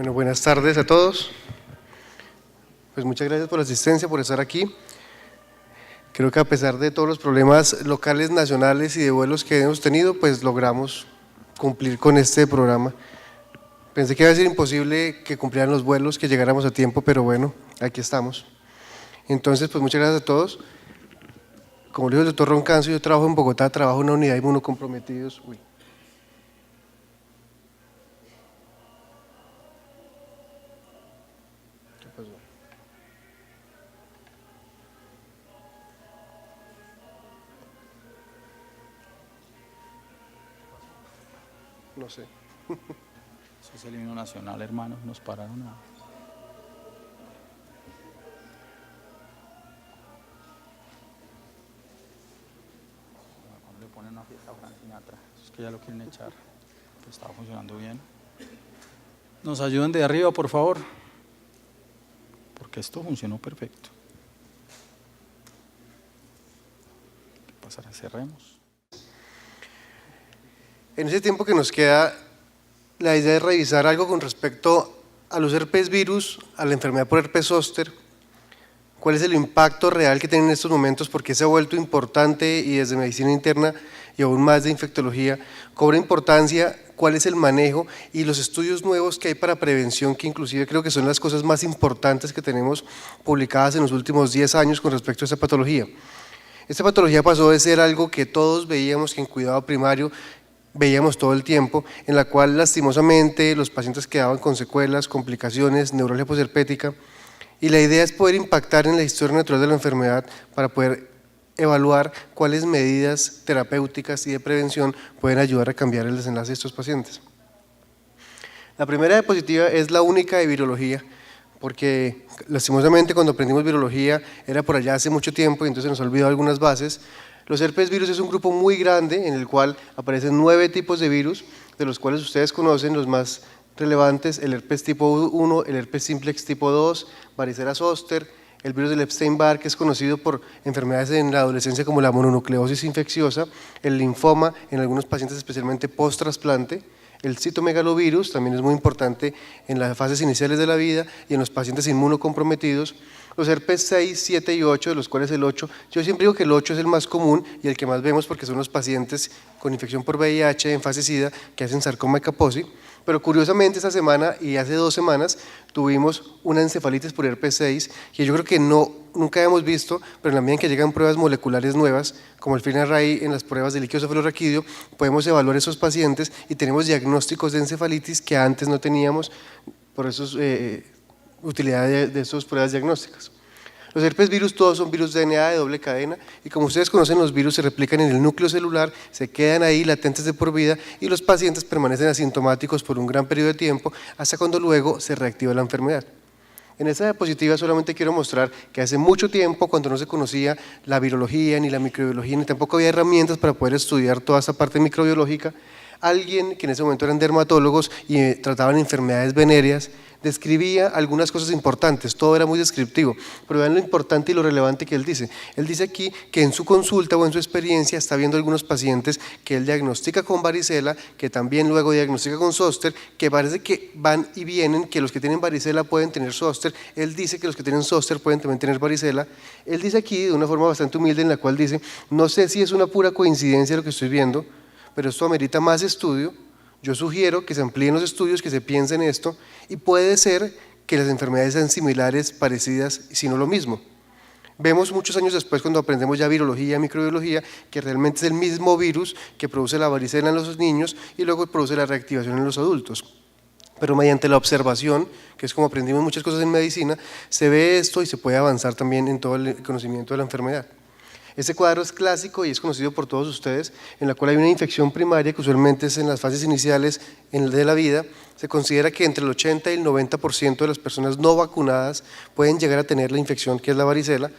Bueno, buenas tardes a todos. Pues muchas gracias por la asistencia, por estar aquí. Creo que a pesar de todos los problemas locales, nacionales y de vuelos que hemos tenido, pues logramos cumplir con este programa. Pensé que iba a ser imposible que cumplieran los vuelos, que llegáramos a tiempo, pero bueno, aquí estamos. Entonces, pues muchas gracias a todos. Como dijo el doctor Roncancio, yo trabajo en Bogotá, trabajo en una unidad de inmunocomprometidos. ¿Qué pasó? No sé. Eso es el himno nacional, hermano, nos pararon a... Cuando le ponen una fiesta a Frank Sinatra, es que ya lo quieren echar, pues estaba funcionando bien. Nos ayuden de arriba, por favor, porque esto funcionó perfecto. ¿Qué pasará? Cerremos. En ese tiempo que nos queda, la idea es revisar algo con respecto a los herpes virus, a la enfermedad por herpes zóster, cuál es el impacto real que tienen en estos momentos, porque se ha vuelto importante y desde medicina interna y aún más de infectología cobra importancia, cuál es el manejo y los estudios nuevos que hay para prevención, que inclusive creo que son las cosas más importantes que tenemos publicadas en los últimos 10 años con respecto a esta patología. Esta patología pasó de ser algo que todos veíamos que en cuidado primario veíamos todo el tiempo, en la cual lastimosamente los pacientes quedaban con secuelas, complicaciones, neuralgia posherpética, y la idea es poder impactar en la historia natural de la enfermedad para poder evaluar cuáles medidas terapéuticas y de prevención pueden ayudar a cambiar el desenlace de estos pacientes. La primera diapositiva es la única de virología, porque lastimosamente cuando aprendimos virología era por allá hace mucho tiempo y entonces nos olvidó algunas bases. Los herpes virus es un grupo muy grande en el cual aparecen 9 tipos de virus, de los cuales ustedes conocen los más relevantes: el herpes tipo 1, el herpes simplex tipo 2, varicela zoster, el virus del Epstein-Barr, que es conocido por enfermedades en la adolescencia como la mononucleosis infecciosa, el linfoma en algunos pacientes especialmente post-trasplante, el citomegalovirus, también es muy importante en las fases iniciales de la vida y en los pacientes inmunocomprometidos, los herpes 6, 7 y 8, de los cuales el 8, yo siempre digo que el 8 es el más común y el que más vemos porque son los pacientes con infección por VIH en fase SIDA que hacen sarcoma de Kaposi, pero curiosamente esta semana y hace 2 semanas tuvimos una encefalitis por herpes 6 que yo creo que nunca habíamos visto, pero en la medida en que llegan pruebas moleculares nuevas, como el FINRAI en las pruebas de líquido cefalorraquídeo, podemos evaluar esos pacientes y tenemos diagnósticos de encefalitis que antes no teníamos, por eso utilidad de esas pruebas diagnósticas. Los herpes virus todos son virus DNA de doble cadena y como ustedes conocen, los virus se replican en el núcleo celular, se quedan ahí latentes de por vida y los pacientes permanecen asintomáticos por un gran periodo de tiempo hasta cuando luego se reactiva la enfermedad. En esta diapositiva solamente quiero mostrar que hace mucho tiempo, cuando no se conocía la virología ni la microbiología, ni tampoco había herramientas para poder estudiar toda esa parte microbiológica, alguien que en ese momento eran dermatólogos y trataban enfermedades venéreas, describía algunas cosas importantes, todo era muy descriptivo, pero vean lo importante y lo relevante que él dice. Él dice aquí que en su consulta o en su experiencia está viendo algunos pacientes que él diagnostica con varicela, que también luego diagnostica con zóster, que parece que van y vienen, que los que tienen varicela pueden tener zóster, él dice que los que tienen zóster pueden también tener varicela. Él dice aquí de una forma bastante humilde en la cual dice, no sé si es una pura coincidencia lo que estoy viendo, pero esto amerita más estudio. Yo sugiero que se amplíen los estudios, que se piense en esto y puede ser que las enfermedades sean similares, parecidas, si no lo mismo. Vemos muchos años después cuando aprendemos ya virología, microbiología, que realmente es el mismo virus que produce la varicela en los niños y luego produce la reactivación en los adultos. Pero mediante la observación, que es como aprendimos muchas cosas en medicina, se ve esto y se puede avanzar también en todo el conocimiento de la enfermedad. Este cuadro es clásico y es conocido por todos ustedes, en la cual hay una infección primaria que usualmente es en las fases iniciales de la vida. Se considera que entre el 80 y el 90% de las personas no vacunadas pueden llegar a tener la infección que es la varicela.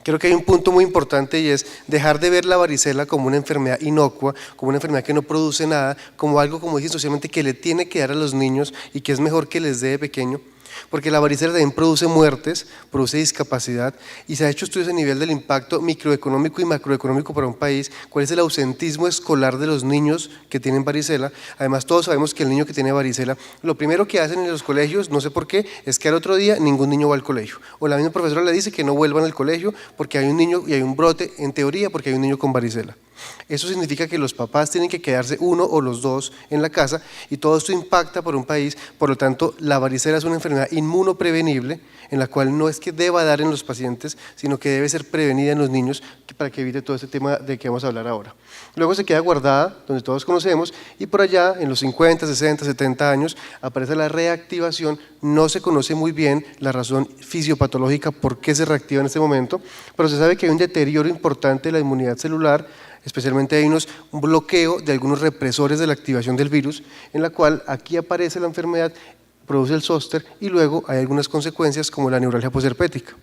Creo que hay un punto muy importante y es dejar de ver la varicela como una enfermedad inocua, como una enfermedad que no produce nada, como algo, como dicen socialmente, que le tiene que dar a los niños y que es mejor que les dé de pequeño. porque la varicela también produce muertes, produce discapacidad, y se ha hecho estudios a nivel del impacto microeconómico y macroeconómico para un país, cuál es el ausentismo escolar de los niños que tienen varicela. Además, todos sabemos que el niño que tiene varicela, lo primero que hacen en los colegios, no sé por qué, es que al otro día ningún niño va al colegio, o la misma profesora le dice que no vuelvan al colegio porque hay un niño y hay un brote, en teoría, porque hay un niño con varicela. Eso significa que los papás tienen que quedarse uno o los dos en la casa, y todo esto impacta por un país. Por lo tanto, la varicela es una enfermedad inmunoprevenible en la cual no es que deba dar en los pacientes, sino que debe ser prevenida en los niños para que evite todo este tema de que vamos a hablar ahora. Luego se queda guardada, donde todos conocemos, y por allá en los 50, 60, 70 años aparece la reactivación. No se conoce muy bien la razón fisiopatológica por qué se reactiva en este momento, pero se sabe que hay un deterioro importante de la inmunidad celular. Especialmente hay un bloqueo de algunos represores de la activación del virus, en la cual aquí aparece la enfermedad, produce el zóster, y luego hay algunas consecuencias como la neuralgia posherpética.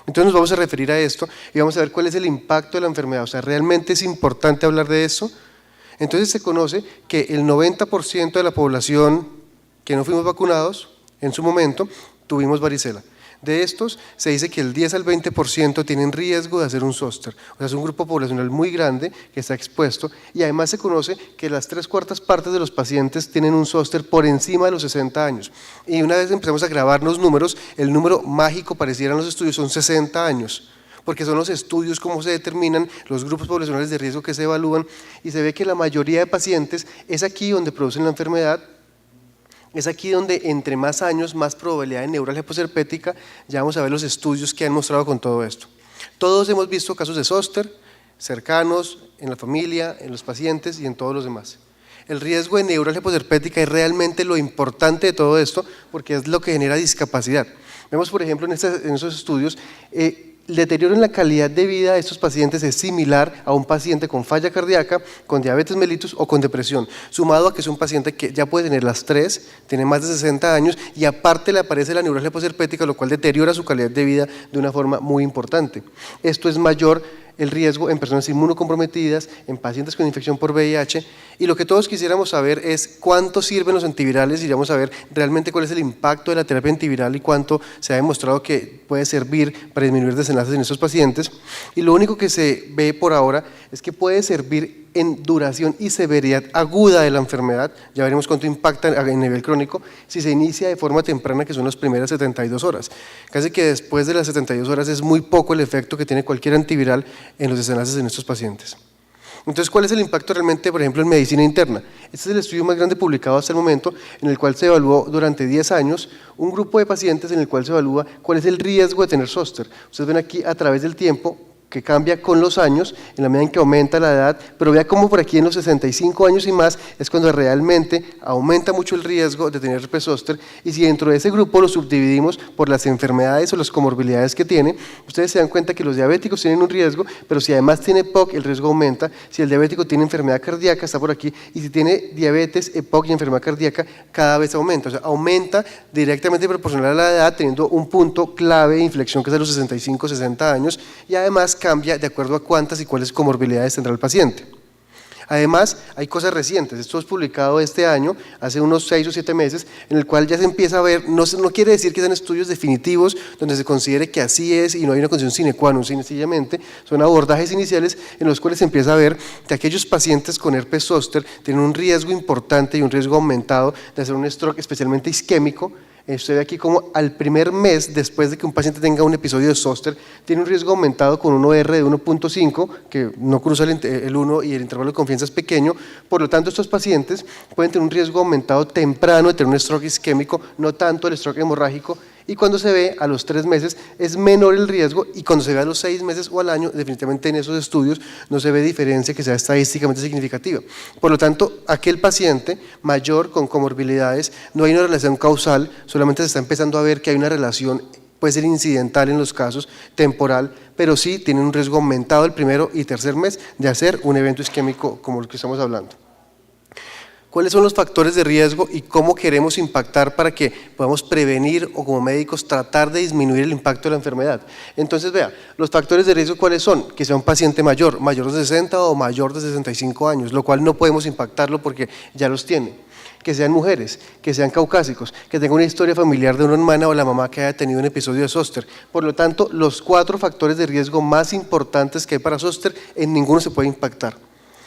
Entonces nos vamos a referir a esto y vamos a ver cuál es el impacto de la enfermedad. O sea, ¿realmente es importante hablar de eso? Entonces se conoce que el 90% de la población que no fuimos vacunados, en su momento, tuvimos varicela. De estos, se dice que el 10 al 20% tienen riesgo de hacer un zóster. O sea, es un grupo poblacional muy grande que está expuesto, y además se conoce que las 3/4 partes de los pacientes tienen un zóster por encima de los 60 años. Y una vez empezamos a grabar los números, el número mágico pareciera en los estudios son 60 años. Porque son los estudios cómo se determinan los grupos poblacionales de riesgo que se evalúan, y se ve que la mayoría de pacientes es aquí donde producen la enfermedad. Es aquí donde entre más años, más probabilidad de neuralgia posherpética. Ya vamos a ver los estudios que han mostrado con todo esto. Todos hemos visto casos de zóster cercanos, en la familia, en los pacientes y en todos los demás. El riesgo de neuralgia posherpética es realmente lo importante de todo esto, porque es lo que genera discapacidad. Vemos, por ejemplo, en esos estudios, el deterioro en la calidad de vida de estos pacientes es similar a un paciente con falla cardíaca, con diabetes mellitus o con depresión, sumado a que es un paciente que ya puede tener las tres, tiene más de 60 años, y aparte le aparece la neuralgia posherpética, lo cual deteriora su calidad de vida de una forma muy importante. Esto es mayor el riesgo en personas inmunocomprometidas, en pacientes con infección por VIH, y lo que todos quisiéramos saber es cuánto sirven los antivirales, y vamos a ver realmente cuál es el impacto de la terapia antiviral y cuánto se ha demostrado que puede servir para disminuir desenlaces en estos pacientes. Y lo único que se ve por ahora es que puede servir en duración y severidad aguda de la enfermedad. Ya veremos cuánto impacta en nivel crónico si se inicia de forma temprana, que son las primeras 72 horas. Casi que después de las 72 horas es muy poco el efecto que tiene cualquier antiviral en los desenlaces en estos pacientes. Entonces, ¿cuál es el impacto realmente, por ejemplo, en medicina interna? Este es el estudio más grande publicado hasta el momento, en el cual se evaluó durante 10 años un grupo de pacientes en el cual se evalúa cuál es el riesgo de tener zóster. Ustedes ven aquí a través del tiempo que cambia con los años, en la medida en que aumenta la edad, pero vea cómo por aquí en los 65 años y más es cuando realmente aumenta mucho el riesgo de tener herpes zóster. Y si dentro de ese grupo lo subdividimos por las enfermedades o las comorbilidades que tiene, ustedes se dan cuenta que los diabéticos tienen un riesgo, pero si además tiene EPOC, el riesgo aumenta. Si el diabético tiene enfermedad cardíaca, está por aquí, y si tiene diabetes, EPOC y enfermedad cardíaca, cada vez aumenta. O sea, aumenta directamente proporcional a la edad, teniendo un punto clave de inflexión que es a los 65, 60 años, y además cambia de acuerdo a cuántas y cuáles comorbilidades tendrá el paciente. Además, hay cosas recientes. Esto es publicado este año, hace unos 6 o 7 meses, en el cual ya se empieza a ver, no quiere decir que sean estudios definitivos donde se considere que así es y no hay una condición sine qua non, sencillamente son abordajes iniciales en los cuales se empieza a ver que aquellos pacientes con herpes zóster tienen un riesgo importante y un riesgo aumentado de hacer un stroke, especialmente isquémico. Usted ve aquí como al primer mes después de que un paciente tenga un episodio de zóster tiene un riesgo aumentado con un OR de 1.5, que no cruza el 1 y el intervalo de confianza es pequeño. Por lo tanto, estos pacientes pueden tener un riesgo aumentado temprano de tener un stroke isquémico, no tanto el stroke hemorrágico, y cuando se ve a los 3 meses es menor el riesgo, y cuando se ve a los 6 meses o al año, definitivamente en esos estudios no se ve diferencia que sea estadísticamente significativa. Por lo tanto, aquel paciente mayor con comorbilidades, no hay una relación causal, solamente se está empezando a ver que hay una relación, puede ser incidental en los casos, temporal, pero sí tiene un riesgo aumentado el primero y tercer mes de hacer un evento isquémico como el que estamos hablando. ¿Cuáles son los factores de riesgo y cómo queremos impactar para que podamos prevenir o como médicos tratar de disminuir el impacto de la enfermedad? Entonces, vea, los factores de riesgo ¿cuáles son? Que sea un paciente mayor de 60 o mayor de 65 años, lo cual no podemos impactarlo porque ya los tiene. que sean mujeres, que sean caucásicos, que tengan una historia familiar de una hermana o la mamá que haya tenido un episodio de zóster. Por lo tanto, los 4 factores de riesgo más importantes que hay para zóster, en ninguno se puede impactar.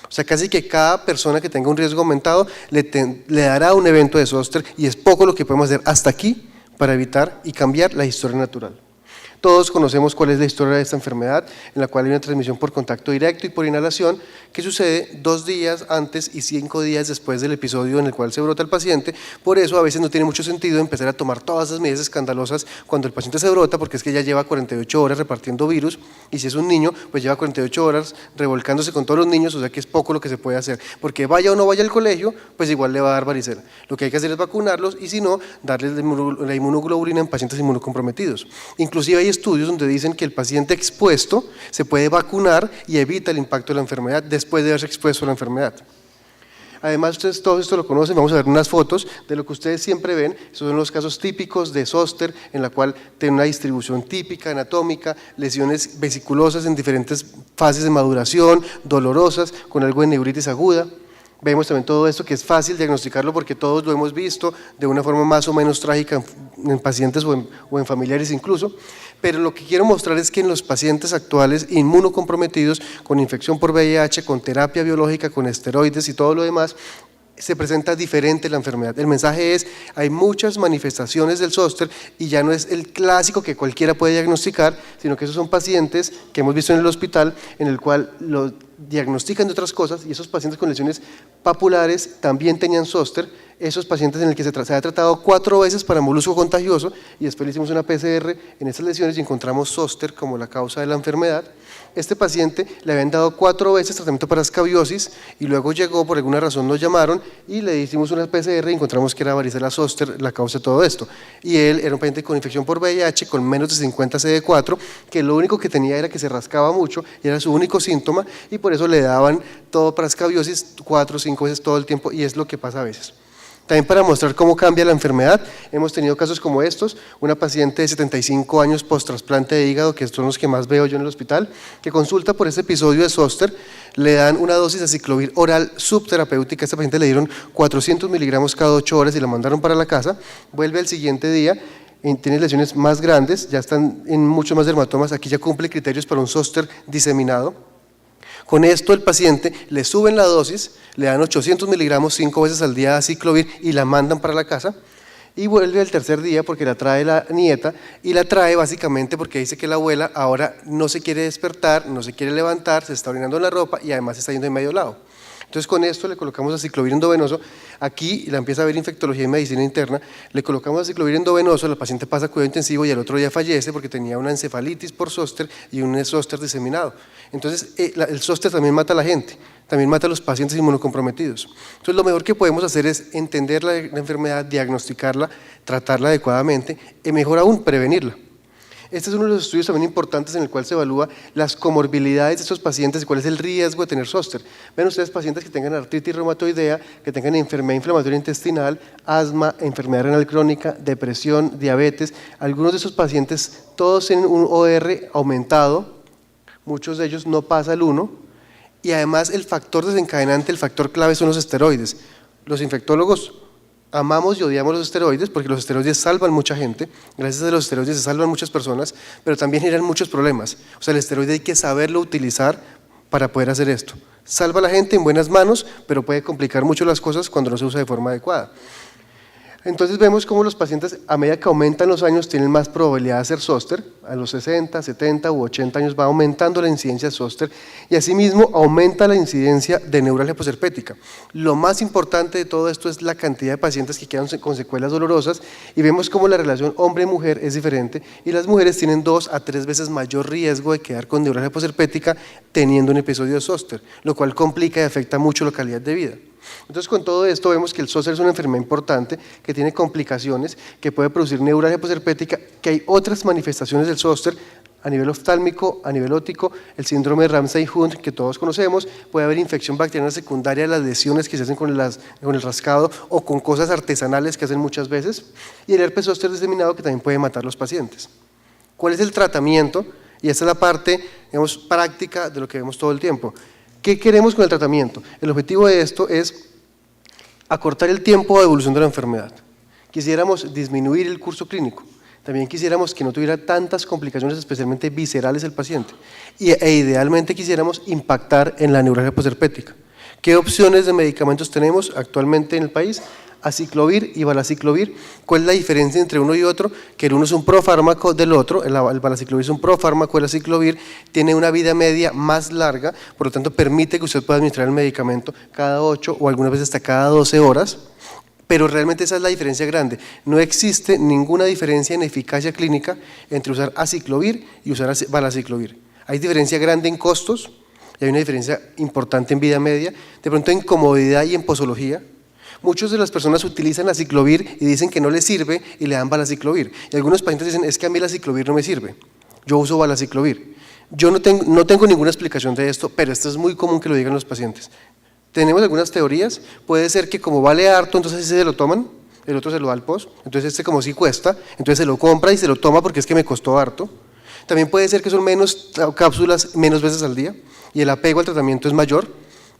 O sea, casi que cada persona que tenga un riesgo aumentado le dará un evento de zóster, y es poco lo que podemos hacer hasta aquí para evitar y cambiar la historia natural. Todos conocemos cuál es la historia de esta enfermedad, en la cual hay una transmisión por contacto directo y por inhalación, que sucede 2 días antes y 5 días después del episodio en el cual se brota el paciente. Por eso a veces no tiene mucho sentido empezar a tomar todas esas medidas escandalosas cuando el paciente se brota, porque es que ya lleva 48 horas repartiendo virus, y si es un niño, pues lleva 48 horas revolcándose con todos los niños, o sea que es poco lo que se puede hacer, porque vaya o no vaya al colegio, pues igual le va a dar varicela. Lo que hay que hacer es vacunarlos, y si no, darles la inmunoglobulina en pacientes inmunocomprometidos. Inclusive hay estudios donde dicen que el paciente expuesto se puede vacunar y evita el impacto de la enfermedad después de haberse expuesto a la enfermedad. Además, ustedes todo esto lo conocen, vamos a ver unas fotos de lo que ustedes siempre ven. Esos son los casos típicos de zóster, en la cual tiene una distribución típica, anatómica, lesiones vesiculosas en diferentes fases de maduración, dolorosas, con algo de neuritis aguda. Vemos también todo esto, que es fácil diagnosticarlo porque todos lo hemos visto de una forma más o menos trágica en pacientes o en familiares incluso. Pero lo que quiero mostrar es que en los pacientes actuales inmunocomprometidos, con infección por VIH, con terapia biológica, con esteroides y todo lo demás, se presenta diferente la enfermedad. El mensaje es, hay muchas manifestaciones del zóster y ya no es el clásico que cualquiera puede diagnosticar, sino que esos son pacientes que hemos visto en el hospital, en el cual lo diagnostican de otras cosas, y esos pacientes con lesiones papulares también tenían zóster. Esos pacientes en el que se ha tratado 4 veces para molusco contagioso, y después le hicimos una PCR en esas lesiones y encontramos zóster como la causa de la enfermedad. Este paciente le habían dado 4 veces tratamiento para escabiosis, y luego llegó, por alguna razón nos llamaron y le hicimos una PCR y encontramos que era varicela zóster la causa de todo esto. Y él era un paciente con infección por VIH, con menos de 50 CD4, que lo único que tenía era que se rascaba mucho, y era su único síntoma, y por eso le daban todo para escabiosis 4 o 5 veces todo el tiempo, y es lo que pasa a veces. También para mostrar cómo cambia la enfermedad, hemos tenido casos como estos, una paciente de 75 años post-trasplante de hígado, que son los que más veo yo en el hospital, que consulta por este episodio de zóster, le dan una dosis de aciclovir oral subterapéutica. A esta paciente le dieron 400 miligramos cada 8 horas y la mandaron para la casa. Vuelve al siguiente día, tiene lesiones más grandes, ya están en muchos más dermatomas, aquí ya cumple criterios para un zóster diseminado. Con esto el paciente le suben la dosis, le dan 800 miligramos 5 veces al día de aciclovir y la mandan para la casa, y vuelve al tercer día porque la trae la nieta, y la trae básicamente porque dice que la abuela ahora no se quiere despertar, no se quiere levantar, se está orinando en la ropa y además se está yendo de medio lado. Entonces con esto le colocamos aciclovir endovenoso, aquí la empieza a ver infectología y medicina interna, le colocamos aciclovir endovenoso, la paciente pasa a cuidado intensivo y al otro día fallece porque tenía una encefalitis por zóster y un zóster diseminado. Entonces el zóster también mata a la gente, también mata a los pacientes inmunocomprometidos. Entonces lo mejor que podemos hacer es entender la enfermedad, diagnosticarla, tratarla adecuadamente y mejor aún prevenirla. Este es uno de los estudios también importantes en el cual se evalúa las comorbilidades de estos pacientes y cuál es el riesgo de tener zóster. Ven ustedes pacientes que tengan artritis reumatoidea, que tengan enfermedad inflamatoria intestinal, asma, enfermedad renal crónica, depresión, diabetes. Algunos de esos pacientes todos tienen un OR aumentado, muchos de ellos no pasa el 1, y además el factor desencadenante, el factor clave son los esteroides. Los infectólogos amamos y odiamos los esteroides porque los esteroides salvan mucha gente, gracias a los esteroides se salvan muchas personas, pero también generan muchos problemas. O sea, el esteroide hay que saberlo utilizar para poder hacer esto. Salva a la gente en buenas manos, pero puede complicar mucho las cosas cuando no se usa de forma adecuada. Entonces vemos cómo los pacientes, a medida que aumentan los años, tienen más probabilidad de hacer zóster. A los 60, 70 u 80 años va aumentando la incidencia de zóster, y asimismo aumenta la incidencia de neuralgia posherpética. Lo más importante de todo esto es la cantidad de pacientes que quedan con secuelas dolorosas, y vemos cómo la relación hombre-mujer es diferente, y las mujeres tienen 2 a 3 veces mayor riesgo de quedar con neuralgia posherpética teniendo un episodio de zóster, lo cual complica y afecta mucho la calidad de vida. Entonces con todo esto vemos que el zóster es una enfermedad importante que tiene complicaciones, que puede producir neuralgia posherpética, que hay otras manifestaciones del zóster a nivel oftálmico, a nivel óptico, el síndrome de Ramsay-Hunt que todos conocemos, puede haber infección bacteriana secundaria a las lesiones que se hacen con el rascado o con cosas artesanales que hacen muchas veces, y el herpes zóster diseminado que también puede matar a los pacientes. ¿Cuál es el tratamiento? Y esta es la parte, digamos, práctica de lo que vemos todo el tiempo. ¿Qué queremos con el tratamiento? El objetivo de esto es acortar el tiempo de evolución de la enfermedad. Quisiéramos disminuir el curso clínico. También quisiéramos que no tuviera tantas complicaciones, especialmente viscerales el paciente. E idealmente quisiéramos impactar en la neuralgia posherpética. ¿Qué opciones de medicamentos tenemos actualmente en el país? Aciclovir y valaciclovir. ¿Cuál es la diferencia entre uno y otro? Que el uno es un profármaco del otro, el valaciclovir es un profármaco, el aciclovir tiene una vida media más larga, por lo tanto permite que usted pueda administrar el medicamento cada 8 o algunas veces hasta cada 12 horas. Pero realmente esa es la diferencia grande. No existe ninguna diferencia en eficacia clínica entre usar aciclovir y usar valaciclovir. Hay diferencia grande en costos y hay una diferencia importante en vida media, de pronto en comodidad y en posología. Muchas de las personas utilizan aciclovir y dicen que no les sirve y le dan valaciclovir. Y algunos pacientes dicen, es que a mí el aciclovir no me sirve, yo uso valaciclovir. Yo no tengo ninguna explicación de esto, pero esto es muy común que lo digan los pacientes. Tenemos algunas teorías, puede ser que como vale harto, entonces ese se lo toman, el otro se lo da al post, entonces este como sí cuesta, entonces se lo compra y se lo toma porque es que me costó harto. También puede ser que son menos cápsulas, menos veces al día, y el apego al tratamiento es mayor,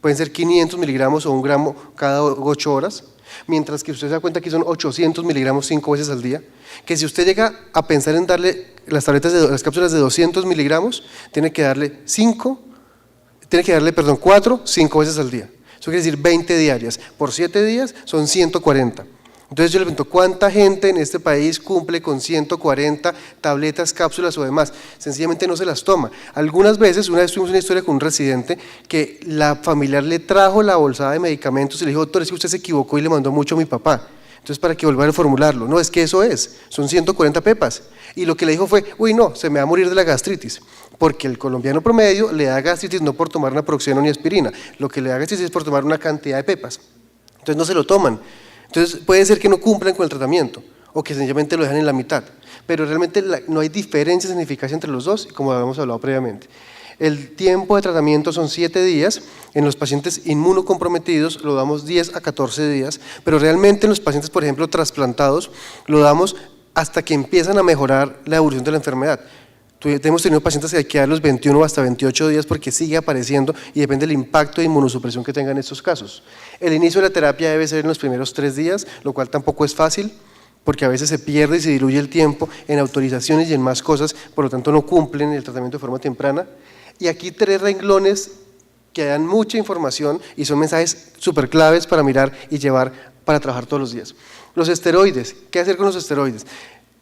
pueden ser 500 miligramos o 1 gramo cada 8 horas, mientras que usted se da cuenta que son 800 miligramos 5 veces al día, que si usted llega a pensar en darle las cápsulas de 200 miligramos, tiene que darle 4, 5 veces al día. Eso quiere decir 20 diarias, por 7 días son 140. Entonces yo le pregunto, ¿cuánta gente en este país cumple con 140 tabletas, cápsulas o demás? Sencillamente no se las toma. Algunas veces, una vez tuvimos una historia con un residente que la familiar le trajo la bolsada de medicamentos y le dijo, doctor, es que usted se equivocó y le mandó mucho a mi papá. Entonces, ¿para que volver a formularlo? No, es que eso son 140 pepas. Y lo que le dijo fue, uy, no, se me va a morir de la gastritis. Porque el colombiano promedio le da gastritis no por tomar naproxeno ni aspirina, lo que le da gastritis es por tomar una cantidad de pepas. Entonces no se lo toman. Entonces puede ser que no cumplan con el tratamiento o que sencillamente lo dejan en la mitad. Pero realmente no hay diferencias en eficacia entre los dos, como habíamos hablado previamente. El tiempo de tratamiento son 7 días, en los pacientes inmunocomprometidos lo damos 10 a 14 días, pero realmente en los pacientes, por ejemplo, trasplantados, lo damos hasta que empiezan a mejorar la evolución de la enfermedad. Hemos tenido pacientes que hay que dar los 21 o hasta 28 días porque sigue apareciendo y depende del impacto de inmunosupresión que tengan en estos casos. El inicio de la terapia debe ser en los primeros 3 días, lo cual tampoco es fácil, porque a veces se pierde y se diluye el tiempo en autorizaciones y en más cosas, por lo tanto no cumplen el tratamiento de forma temprana. Y aquí 3 renglones que dan mucha información y son mensajes súper claves para mirar y llevar para trabajar todos los días. Los esteroides, ¿qué hacer con los esteroides?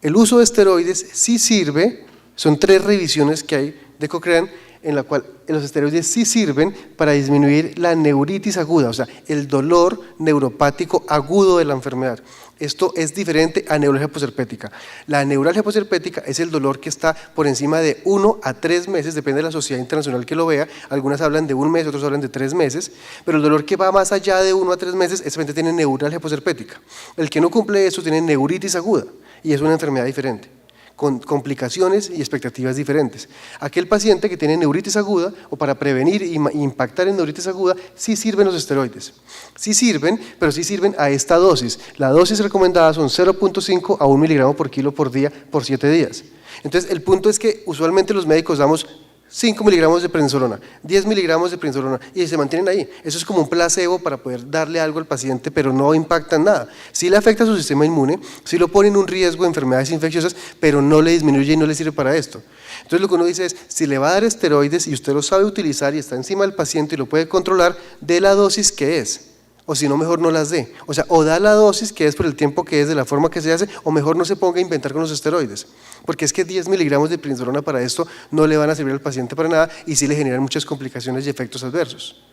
El uso de esteroides sí sirve, son 3 revisiones que hay de Cochrane en la cual los esteroides sí sirven para disminuir la neuritis aguda, o sea, el dolor neuropático agudo de la enfermedad. Esto es diferente a neuralgia posherpética. La neuralgia posherpética es el dolor que está por encima de 1 a 3 meses, depende de la sociedad internacional que lo vea, algunas hablan de 1 mes, otros hablan de 3 meses, pero el dolor que va más allá de 1 a 3 meses, ese paciente tiene neuralgia posherpética. El que no cumple eso tiene neuritis aguda y es una enfermedad diferente, con complicaciones y expectativas diferentes. Aquel paciente que tiene neuritis aguda o para prevenir e impactar en neuritis aguda, sí sirven los esteroides. Sí sirven, pero sí sirven a esta dosis. La dosis recomendada son 0.5 a 1 miligramo por kilo por día por 7 días. Entonces el punto es que usualmente los médicos damos 5 miligramos de prednisolona, 10 miligramos de prednisolona y se mantienen ahí. Eso es como un placebo para poder darle algo al paciente, pero no impactan nada. Sí le afecta a su sistema inmune, sí lo pone en un riesgo de enfermedades infecciosas, pero no le disminuye y no le sirve para esto. Entonces lo que uno dice es, si le va a dar esteroides y usted lo sabe utilizar y está encima del paciente y lo puede controlar, dé la dosis que es. O si no, mejor no las dé. O sea, o da la dosis que es por el tiempo que es, de la forma que se hace, o mejor no se ponga a inventar con los esteroides. Porque es que 10 miligramos de prednisolona para esto no le van a servir al paciente para nada y sí le generan muchas complicaciones y efectos adversos.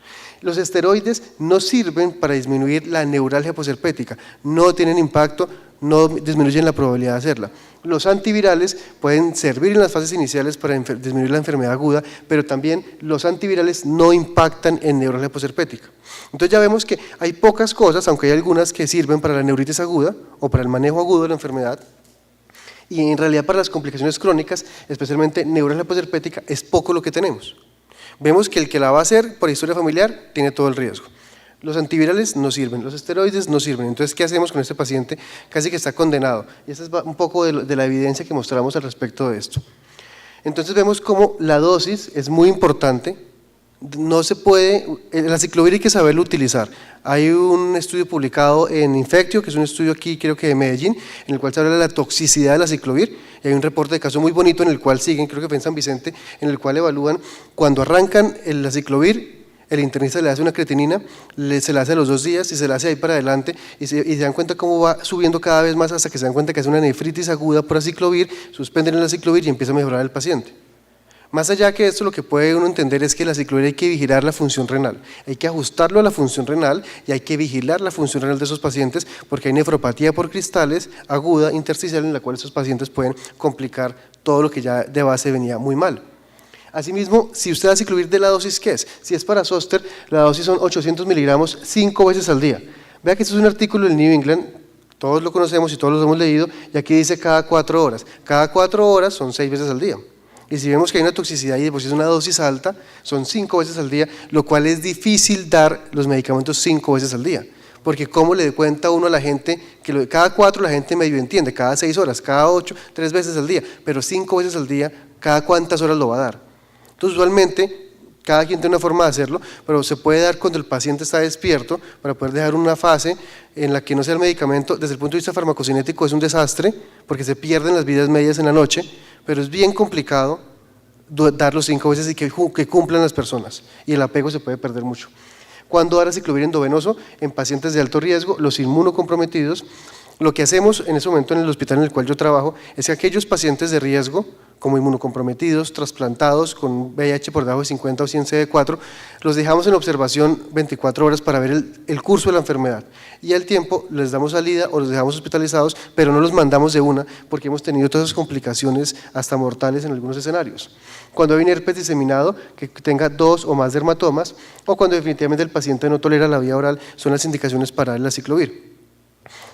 Los esteroides no sirven para disminuir la neuralgia posherpética, no tienen impacto, no disminuyen la probabilidad de hacerla. Los antivirales pueden servir en las fases iniciales para disminuir la enfermedad aguda, pero también los antivirales no impactan en neuralgia posherpética. Entonces ya vemos que hay pocas cosas, aunque hay algunas que sirven para la neuritis aguda o para el manejo agudo de la enfermedad, y en realidad para las complicaciones crónicas, especialmente neuralgia posherpética, es poco lo que tenemos. Vemos que el que la va a hacer por historia familiar tiene todo el riesgo. Los antivirales no sirven, los esteroides no sirven. Entonces, ¿qué hacemos con este paciente? Casi que está condenado. Y esa es un poco de la evidencia que mostramos al respecto de esto. Entonces vemos cómo la dosis es muy importante, No se puede, el aciclovir hay que saberlo utilizar. Hay un estudio publicado en Infectio, que es un estudio aquí creo que de Medellín, en el cual se habla de la toxicidad del aciclovir, y hay un reporte de caso muy bonito en el cual siguen, creo que fue en San Vicente, en el cual evalúan cuando arrancan el aciclovir, el internista le hace una creatinina, se la hace a los 2 días y se la hace ahí para adelante y se dan cuenta cómo va subiendo cada vez más hasta que se dan cuenta que es una nefritis aguda por aciclovir, suspenden el aciclovir y empieza a mejorar el paciente. Más allá que esto, lo que puede uno entender es que la aciclovir hay que vigilar la función renal, hay que ajustarlo a la función renal y hay que vigilar la función renal de esos pacientes porque hay nefropatía por cristales aguda intersticial en la cual esos pacientes pueden complicar todo lo que ya de base venía muy mal. Asimismo, si usted va a aciclovir de la dosis, ¿qué es? Si es para zóster, la dosis son 800 miligramos 5 veces al día. Vea que esto es un artículo del New England, todos lo conocemos y todos lo hemos leído, y aquí dice cada 4 horas. Cada 4 horas son 6 veces al día. Y si vemos que hay una toxicidad y pues es una dosis alta, son 5 veces al día, lo cual es difícil dar los medicamentos 5 veces al día. Porque cómo le cuenta uno a la gente, que cada 4 la gente medio entiende, cada 6 horas, cada 8, 3 veces al día, pero 5 veces al día, ¿cada cuántas horas lo va a dar? Entonces usualmente cada quien tiene una forma de hacerlo, pero se puede dar cuando el paciente está despierto para poder dejar una fase en la que no sea el medicamento, desde el punto de vista farmacocinético es un desastre, porque se pierden las vidas medias en la noche, pero es bien complicado darlo 5 veces y que cumplan las personas, y el apego se puede perder mucho. ¿Cuándo dar aciclovir endovenoso? En pacientes de alto riesgo, los inmunocomprometidos. Lo que hacemos en ese momento en el hospital en el cual yo trabajo es que aquellos pacientes de riesgo, como inmunocomprometidos, trasplantados con VIH por debajo de 50 o 100 CD4, los dejamos en observación 24 horas para ver el curso de la enfermedad. Y al tiempo les damos salida o los dejamos hospitalizados, pero no los mandamos de una porque hemos tenido todas esas complicaciones hasta mortales en algunos escenarios. Cuando hay un herpes diseminado que tenga 2 o más dermatomas, o cuando definitivamente el paciente no tolera la vía oral, son las indicaciones para el aciclovir.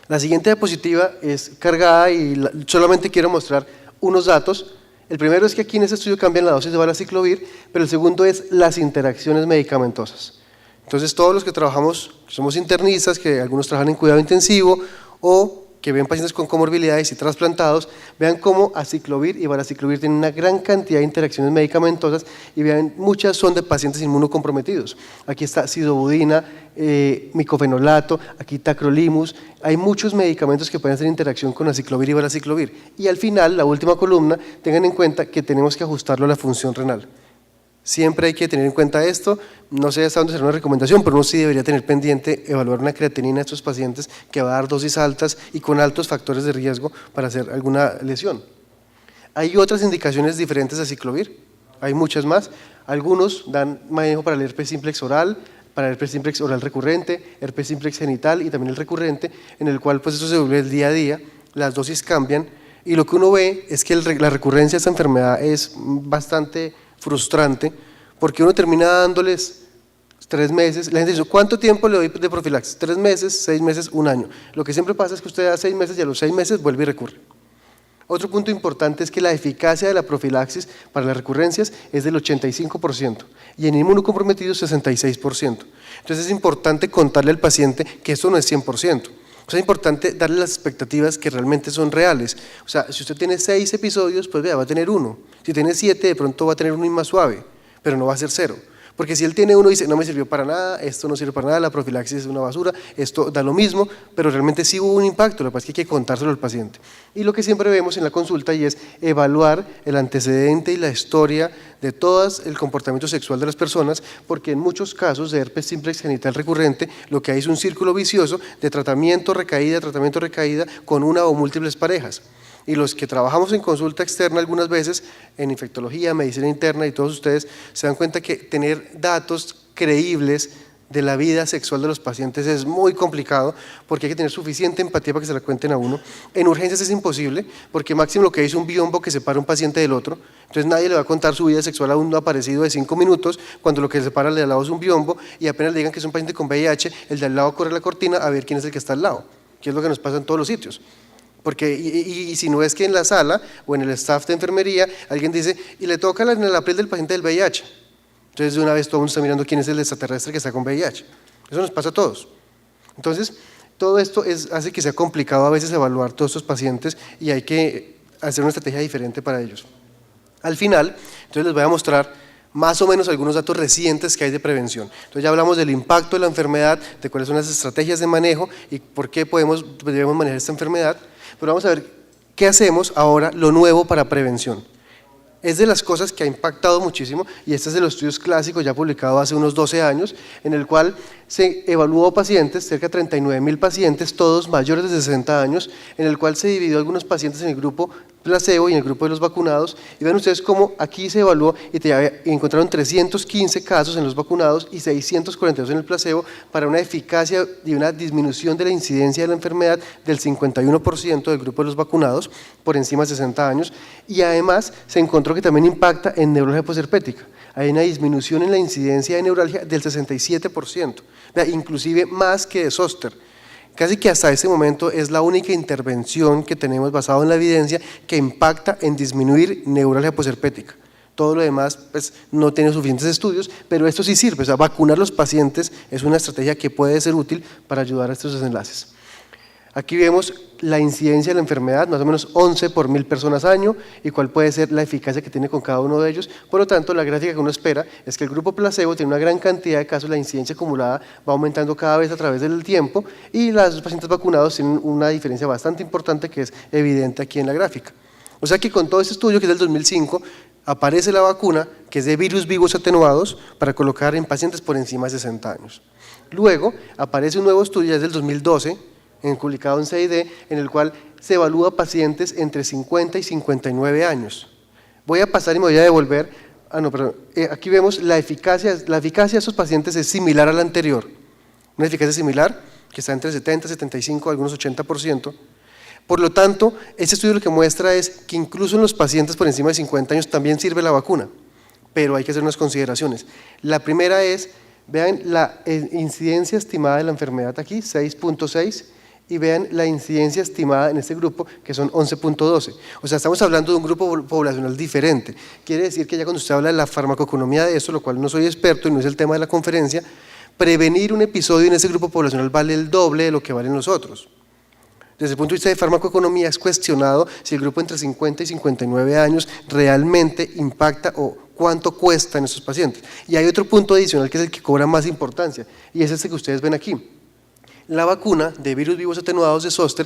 La siguiente diapositiva es cargada y solamente quiero mostrar unos datos. El primero es que aquí en este estudio cambian la dosis de valaciclovir, pero el segundo es las interacciones medicamentosas. Entonces todos los que trabajamos, somos internistas, que algunos trabajan en cuidado intensivo o que ven pacientes con comorbilidades y trasplantados, vean cómo aciclovir y valaciclovir tienen una gran cantidad de interacciones medicamentosas y vean, muchas son de pacientes inmunocomprometidos. Aquí está sidobudina, micofenolato, aquí tacrolimus, hay muchos medicamentos que pueden hacer interacción con aciclovir y valaciclovir. Y al final, la última columna, tengan en cuenta que tenemos que ajustarlo a la función renal. Siempre hay que tener en cuenta esto, no sé hasta dónde será una recomendación, pero uno sí debería tener pendiente evaluar una creatinina a estos pacientes que va a dar dosis altas y con altos factores de riesgo para hacer alguna lesión. Hay otras indicaciones diferentes de aciclovir, hay muchas más, algunos dan manejo para el herpes simplex oral, para el herpes simplex oral recurrente, herpes simplex genital y también el recurrente, en el cual pues eso se vuelve el día a día, las dosis cambian y lo que uno ve es que la recurrencia de esta enfermedad es bastante frustrante, porque uno termina dándoles 3 meses, la gente dice, ¿cuánto tiempo le doy de profilaxis? 3 meses, 6 meses, 1 año. Lo que siempre pasa es que usted da 6 meses y a los 6 meses vuelve y recurre. Otro punto importante es que la eficacia de la profilaxis para las recurrencias es del 85% y en inmunocomprometidos 66%. Entonces es importante contarle al paciente que esto no es 100%. O sea, es importante darle las expectativas que realmente son reales. O sea, si usted tiene 6 episodios, pues vea, va a tener 1. Si tiene 7, de pronto va a tener uno y más suave, pero no va a ser 0. Porque si él tiene 1 y dice, no me sirvió para nada, esto no sirve para nada, la profilaxis es una basura, esto da lo mismo, pero realmente sí hubo un impacto, lo que pasa es que hay que contárselo al paciente. Y lo que siempre vemos en la consulta y es evaluar el antecedente y la historia de todo el comportamiento sexual de las personas, porque en muchos casos de herpes simplex genital recurrente, lo que hay es un círculo vicioso de tratamiento, recaída, con una o múltiples parejas. Y los que trabajamos en consulta externa algunas veces, en infectología, medicina interna y todos ustedes, se dan cuenta que tener datos creíbles de la vida sexual de los pacientes es muy complicado porque hay que tener suficiente empatía para que se la cuenten a uno. En urgencias es imposible porque máximo lo que hay es un biombo que separa un paciente del otro, entonces nadie le va a contar su vida sexual a un aparecido de 5 minutos cuando lo que separa al de al lado es un biombo y apenas le digan que es un paciente con VIH, el de al lado corre la cortina a ver quién es el que está al lado, que es lo que nos pasa en todos los sitios. Porque, y si no es que en la sala o en el staff de enfermería alguien dice, y le toca en la piel del paciente del VIH. Entonces de una vez todo el mundo está mirando quién es el extraterrestre que está con VIH. Eso nos pasa a todos. Entonces, todo esto hace que sea complicado a veces evaluar todos estos pacientes y hay que hacer una estrategia diferente para ellos. Al final, entonces les voy a mostrar más o menos algunos datos recientes que hay de prevención. Entonces ya hablamos del impacto de la enfermedad, de cuáles son las estrategias de manejo y por qué debemos manejar esta enfermedad, pero vamos a ver qué hacemos ahora, lo nuevo para prevención. Es de las cosas que ha impactado muchísimo y este es de los estudios clásicos ya publicado hace unos 12 años, en el cual se evaluó pacientes, cerca de 39.000 pacientes, todos mayores de 60 años, en el cual se dividió algunos pacientes en el grupo placebo y en el grupo de los vacunados, y ven ustedes cómo aquí se evaluó y encontraron 315 casos en los vacunados y 642 en el placebo para una eficacia y una disminución de la incidencia de la enfermedad del 51% del grupo de los vacunados por encima de 60 años, y además se encontró que también impacta en neuralgia posherpética. Hay una disminución en la incidencia de neuralgia del 67%, inclusive más que de zóster. Casi que hasta ese momento es la única intervención que tenemos basada en la evidencia que impacta en disminuir neuralgia posherpética. Todo lo demás pues, no tiene suficientes estudios, pero esto sí sirve, o sea, vacunar a los pacientes es una estrategia que puede ser útil para ayudar a estos desenlaces. Aquí vemos la incidencia de la enfermedad, más o menos 11 por 1000 personas año, y cuál puede ser la eficacia que tiene con cada uno de ellos. Por lo tanto, la gráfica que uno espera es que el grupo placebo tiene una gran cantidad de casos, la incidencia acumulada va aumentando cada vez a través del tiempo, y los pacientes vacunados tienen una diferencia bastante importante que es evidente aquí en la gráfica. O sea que con todo este estudio, que es del 2005, aparece la vacuna, que es de virus vivos atenuados, para colocar en pacientes por encima de 60 años. Luego, aparece un nuevo estudio, es del 2012, publicado en CID, en el cual se evalúa pacientes entre 50 y 59 años. Voy a pasar y me voy a devolver, aquí vemos la eficacia de esos pacientes es similar a la anterior, una eficacia similar, que está entre 70, 75, algunos 80%. Por lo tanto, este estudio lo que muestra es que incluso en los pacientes por encima de 50 años también sirve la vacuna, pero hay que hacer unas consideraciones. La primera es, vean la incidencia estimada de la enfermedad aquí, 6.6, y vean la incidencia estimada en este grupo, que son 11.12. O sea, estamos hablando de un grupo poblacional diferente. Quiere decir que ya cuando usted habla de la farmacoeconomía de eso, lo cual no soy experto y no es el tema de la conferencia, prevenir un episodio en ese grupo poblacional vale el doble de lo que valen los otros. Desde el punto de vista de farmacoeconomía es cuestionado si el grupo entre 50 y 59 años realmente impacta o cuánto cuesta en esos pacientes. Y hay otro punto adicional que es el que cobra más importancia, y es este que ustedes ven aquí. La vacuna de virus vivos atenuados de zóster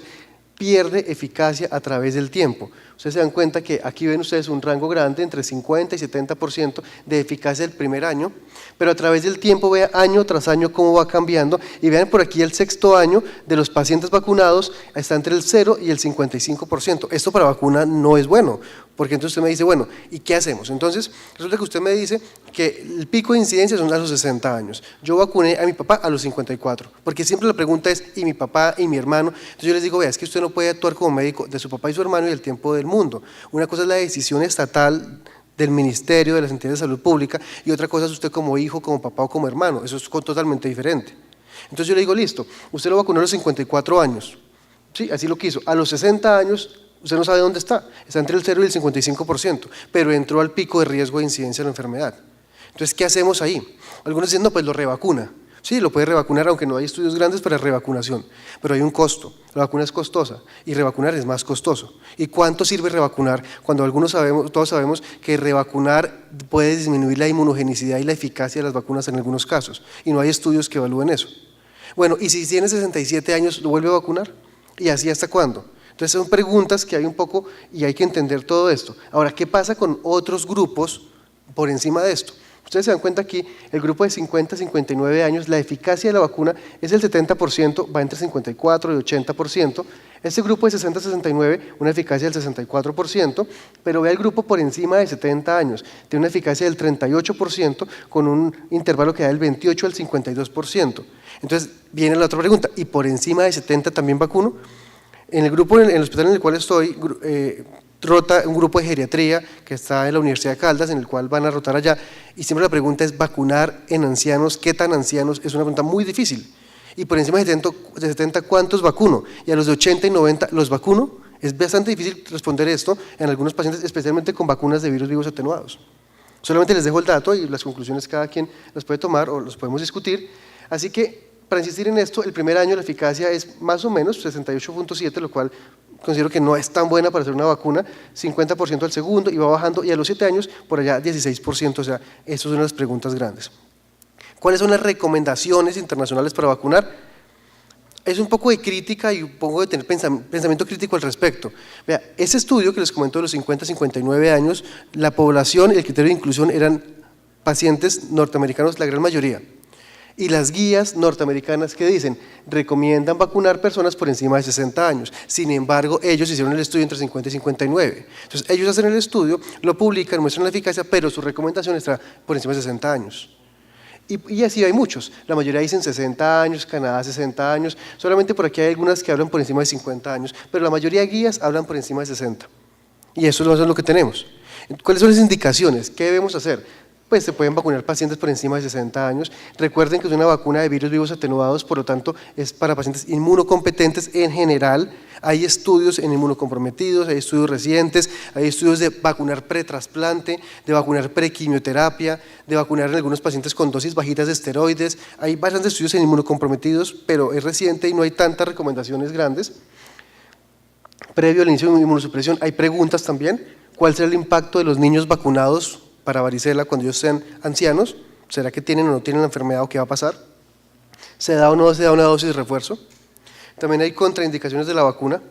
pierde eficacia a través del tiempo. Ustedes se dan cuenta que aquí ven ustedes un rango grande entre 50 y 70% de eficacia del primer año, pero a través del tiempo vean año tras año cómo va cambiando, y vean por aquí el sexto año de los pacientes vacunados está entre el 0 y el 55%. Esto para vacuna no es bueno, porque entonces usted me dice, bueno, ¿y qué hacemos? Entonces resulta que usted me dice que el pico de incidencia son a los 60 años. Yo vacuné a mi papá a los 54, porque siempre la pregunta es, ¿y mi papá y mi hermano? Entonces yo les digo, vea, es que usted no puede actuar como médico de su papá y su hermano y el tiempo del mundo. Una cosa es la decisión estatal del ministerio, de las entidades de salud pública, y otra cosa es usted como hijo, como papá o como hermano. Eso es totalmente diferente. Entonces yo le digo, listo, usted lo vacunó a los 54 años, ¿sí? Así lo quiso. A los 60 años, usted no sabe dónde está entre el 0 y el 55%, pero entró al pico de riesgo de incidencia de la enfermedad. Entonces, ¿qué hacemos ahí? Algunos dicen, no, pues lo revacuna. Sí, lo puede revacunar, aunque no hay estudios grandes para revacunación, pero hay un costo. La vacuna es costosa y revacunar es más costoso. ¿Y cuánto sirve revacunar? Cuando todos sabemos que revacunar puede disminuir la inmunogenicidad y la eficacia de las vacunas en algunos casos, y no hay estudios que evalúen eso. Bueno, ¿y si tiene 67 años, lo vuelve a vacunar? ¿Y así hasta cuándo? Entonces son preguntas que hay un poco y hay que entender todo esto. Ahora, ¿qué pasa con otros grupos por encima de esto? Ustedes se dan cuenta aquí, el grupo de 50 a 59 años, la eficacia de la vacuna es el 70%, va entre 54 y 80%. Este grupo de 60 a 69, una eficacia del 64%, pero vea el grupo por encima de 70 años, tiene una eficacia del 38% con un intervalo que da del 28 al 52%. Entonces viene la otra pregunta, ¿y por encima de 70 también vacuno? En el grupo, en el hospital en el cual estoy, rota un grupo de geriatría que está en la Universidad de Caldas, en el cual van a rotar allá, y siempre la pregunta es, ¿vacunar en ancianos? ¿Qué tan ancianos? Es una pregunta muy difícil. Y por encima de 70, ¿cuántos vacuno? Y a los de 80 y 90, ¿los vacuno? Es bastante difícil responder esto en algunos pacientes, especialmente con vacunas de virus vivos atenuados. Solamente les dejo el dato y las conclusiones cada quien las puede tomar o los podemos discutir. Así que, para insistir en esto, el primer año la eficacia es más o menos 68.7, lo cual considero que no es tan buena para hacer una vacuna, 50% al segundo y va bajando, y a los 7 años por allá 16%, o sea, esas son las preguntas grandes. ¿Cuáles son las recomendaciones internacionales para vacunar? Es un poco de crítica y un poco de tener pensamiento crítico al respecto. Vea, ese estudio que les comento de los 50 a 59 años, la población y el criterio de inclusión eran pacientes norteamericanos, la gran mayoría. Y las guías norteamericanas que dicen, recomiendan vacunar personas por encima de 60 años. Sin embargo, ellos hicieron el estudio entre 50 y 59. Entonces, ellos hacen el estudio, lo publican, muestran la eficacia, pero su recomendación está por encima de 60 años. Y así hay muchos, la mayoría dicen 60 años, Canadá 60 años, solamente por aquí hay algunas que hablan por encima de 50 años, pero la mayoría de guías hablan por encima de 60. Y eso es lo que tenemos. ¿Cuáles son las indicaciones? ¿Qué debemos hacer? Pues se pueden vacunar pacientes por encima de 60 años. Recuerden que es una vacuna de virus vivos atenuados, por lo tanto es para pacientes inmunocompetentes en general. Hay estudios en inmunocomprometidos, hay estudios recientes, hay estudios de vacunar pretrasplante, de vacunar prequimioterapia, de vacunar en algunos pacientes con dosis bajitas de esteroides. Hay bastantes estudios en inmunocomprometidos, pero es reciente y no hay tantas recomendaciones grandes. Previo al inicio de inmunosupresión hay preguntas también. ¿Cuál será el impacto de los niños vacunados para varicela cuando ellos sean ancianos? ¿Será que tienen o no tienen la enfermedad o qué va a pasar? ¿Se da o no se da una dosis de refuerzo? También hay contraindicaciones de la vacuna.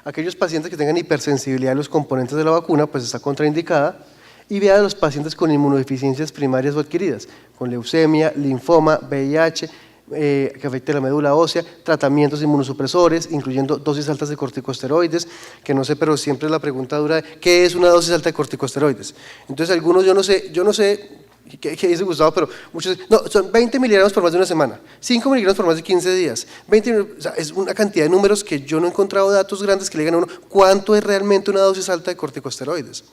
Aquellos pacientes que tengan hipersensibilidad a los componentes de la vacuna, pues está contraindicada. Y vea a los pacientes con inmunodeficiencias primarias o adquiridas, con leucemia, linfoma, VIH, que afecte la médula ósea, tratamientos de inmunosupresores, incluyendo dosis altas de corticosteroides, que no sé, pero siempre la pregunta dura, ¿qué es una dosis alta de corticosteroides? Entonces algunos, yo no sé, ¿qué dice Gustavo? Pero muchos dicen, no, son 20 miligramos por más de una semana, 5 miligramos por más de 15 días, 20, o sea, es una cantidad de números que yo no he encontrado datos grandes que le digan a uno cuánto es realmente una dosis alta de corticosteroides.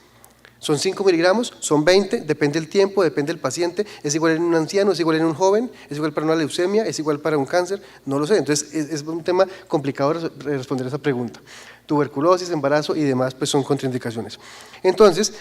Son 5 miligramos, son 20, depende del tiempo, depende del paciente, es igual en un anciano, es igual en un joven, es igual para una leucemia, es igual para un cáncer, no lo sé. Entonces es un tema complicado responder a esa pregunta. Tuberculosis, embarazo y demás pues son contraindicaciones. Entonces,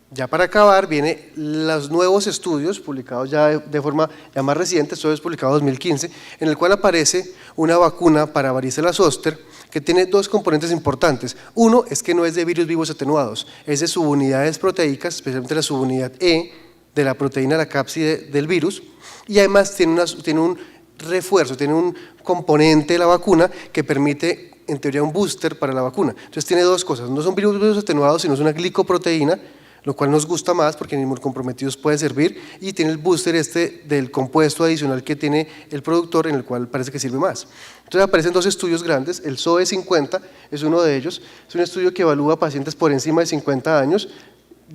ya para acabar, vienen los nuevos estudios publicados ya de forma ya más reciente, esto es publicado en 2015, en el cual aparece una vacuna para varicela zóster que tiene dos componentes importantes. Uno es que no es de virus vivos atenuados, es de subunidades proteicas, especialmente la subunidad E de la proteína, la cápside del virus, y además tiene un refuerzo, tiene un componente de la vacuna que permite, en teoría, un booster para la vacuna. Entonces tiene dos cosas, no son virus vivos atenuados, sino es una glicoproteína, lo cual nos gusta más porque en inmunocomprometidos puede servir, y tiene el booster del compuesto adicional que tiene el productor, en el cual parece que sirve más. Entonces aparecen dos estudios grandes, el SOE 50 es uno de ellos, es un estudio que evalúa pacientes por encima de 50 años,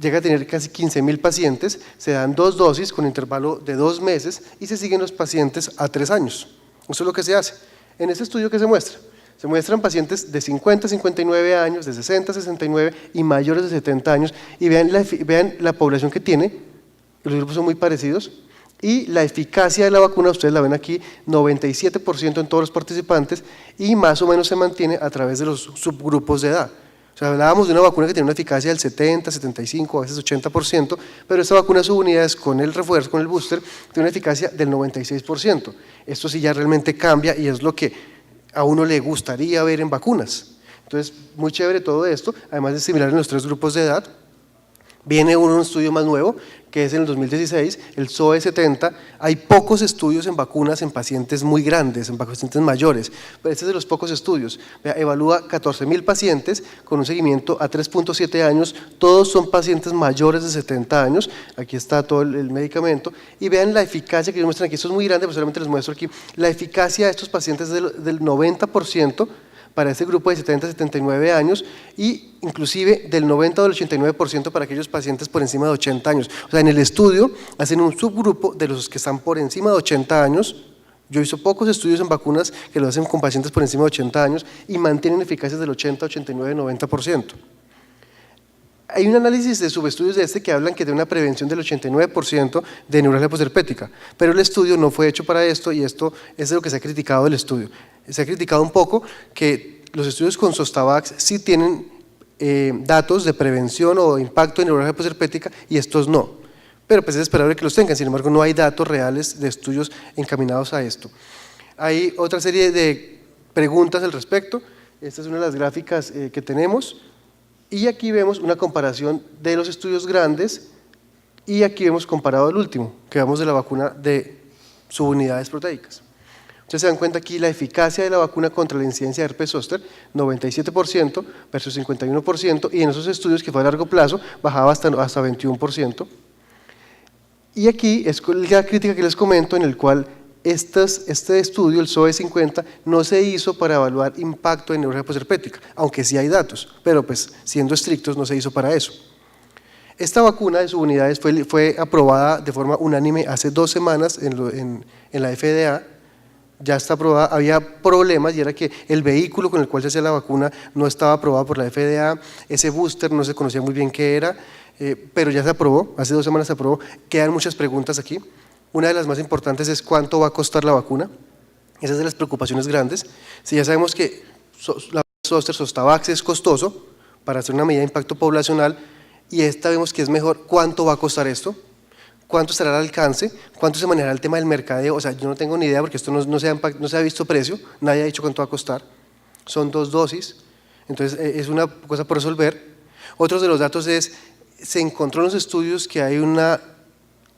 llega a tener casi 15.000 pacientes, se dan 2 dosis con intervalo de 2 meses y se siguen los pacientes a 3 años. Eso es lo que se hace. En ese estudio, ¿qué se muestra? Se muestran pacientes de 50 a 59 años, de 60 a 69 y mayores de 70 años, y vean la población que tiene, los grupos son muy parecidos, y la eficacia de la vacuna, ustedes la ven aquí, 97% en todos los participantes, y más o menos se mantiene a través de los subgrupos de edad. O sea, hablábamos de una vacuna que tiene una eficacia del 70, 75, a veces 80%, pero esta vacuna subunidades con el refuerzo, con el booster, tiene una eficacia del 96%. Esto sí ya realmente cambia y es lo que a uno le gustaría ver en vacunas. Entonces, muy chévere todo esto, además de similar en los 3 grupos de edad. Viene un estudio más nuevo, que es en el 2016, el SOE 70. Hay pocos estudios en vacunas en pacientes muy grandes, en pacientes mayores, pero este es de los pocos estudios. Evalúa 14.000 pacientes con un seguimiento a 3.7 años, todos son pacientes mayores de 70 años, aquí está todo el medicamento, y vean la eficacia que ellos muestran aquí, esto es muy grande, pero solamente les muestro aquí, la eficacia de estos pacientes es del 90%, para este grupo de 70 a 79 años, y inclusive del 90 o del 89% para aquellos pacientes por encima de 80 años. O sea, en el estudio hacen un subgrupo de los que están por encima de 80 años. Yo hice pocos estudios en vacunas que lo hacen con pacientes por encima de 80 años y mantienen eficacias del 80, 89, 90%. Hay un análisis de subestudios de que hablan que de una prevención del 89% de neuralgia posherpética, pero el estudio no fue hecho para esto, y esto es de lo que se ha criticado del estudio. Se ha criticado un poco que los estudios con Zostavax sí tienen datos de prevención o impacto en neuralgia posherpética y estos no, pero pues es esperable que los tengan. Sin embargo, no hay datos reales de estudios encaminados a esto. Hay otra serie de preguntas al respecto. Esta es una de las gráficas que tenemos, y aquí vemos una comparación de los estudios grandes, y aquí hemos comparado el último, que vamos de la vacuna de subunidades proteicas. Ustedes se dan cuenta aquí la eficacia de la vacuna contra la incidencia de herpes zóster, 97% versus 51%, y en esos estudios que fue a largo plazo bajaba hasta 21%. Y aquí es la crítica que les comento, en el cual este estudio, el SOE 50, no se hizo para evaluar impacto en neuralgia posherpética, aunque sí hay datos, pero pues siendo estrictos no se hizo para eso. Esta vacuna de subunidades fue aprobada de forma unánime hace 2 semanas en la FDA, ya está aprobada. Había problemas, y era que el vehículo con el cual se hacía la vacuna no estaba aprobado por la FDA, ese booster no se conocía muy bien qué era, pero ya se aprobó, hace 2 semanas se aprobó. Quedan muchas preguntas aquí. Una de las más importantes es cuánto va a costar la vacuna. Esa es de las preocupaciones grandes. Si ya sabemos que la Zoster Zostavax es costoso para hacer una medida de impacto poblacional, y esta vemos que es mejor, ¿cuánto va a costar esto? ¿Cuánto será el alcance? ¿Cuánto se manejará el tema del mercadeo? O sea, yo no tengo ni idea, porque esto no se ha visto precio, nadie ha dicho cuánto va a costar. Son 2 dosis, entonces es una cosa por resolver. Otro de los datos es, se encontró en los estudios que hay una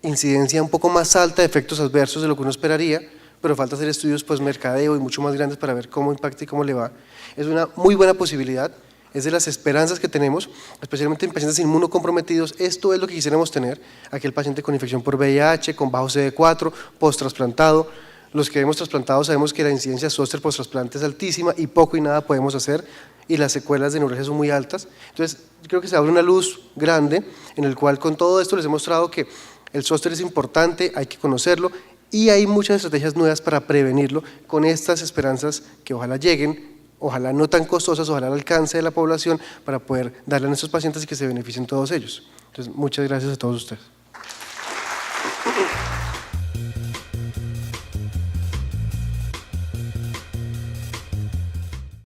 incidencia un poco más alta de efectos adversos de lo que uno esperaría, pero falta hacer estudios pues mercadeo y mucho más grandes para ver cómo impacta y cómo le va. Es una muy buena posibilidad, es de las esperanzas que tenemos, especialmente en pacientes inmunocomprometidos. Esto es lo que quisiéramos tener, aquel paciente con infección por VIH, con bajo CD4, post-trasplantado. Los que hemos trasplantado sabemos que la incidencia de zóster post-trasplante es altísima y poco y nada podemos hacer, y las secuelas de neuralgia son muy altas. Entonces, yo creo que se abre una luz grande, en el cual con todo esto les he mostrado que el zóster es importante, hay que conocerlo, y hay muchas estrategias nuevas para prevenirlo, con estas esperanzas que ojalá lleguen, ojalá no tan costosas, ojalá al alcance de la población, para poder darle a nuestros pacientes y que se beneficien todos ellos. Entonces, muchas gracias a todos ustedes.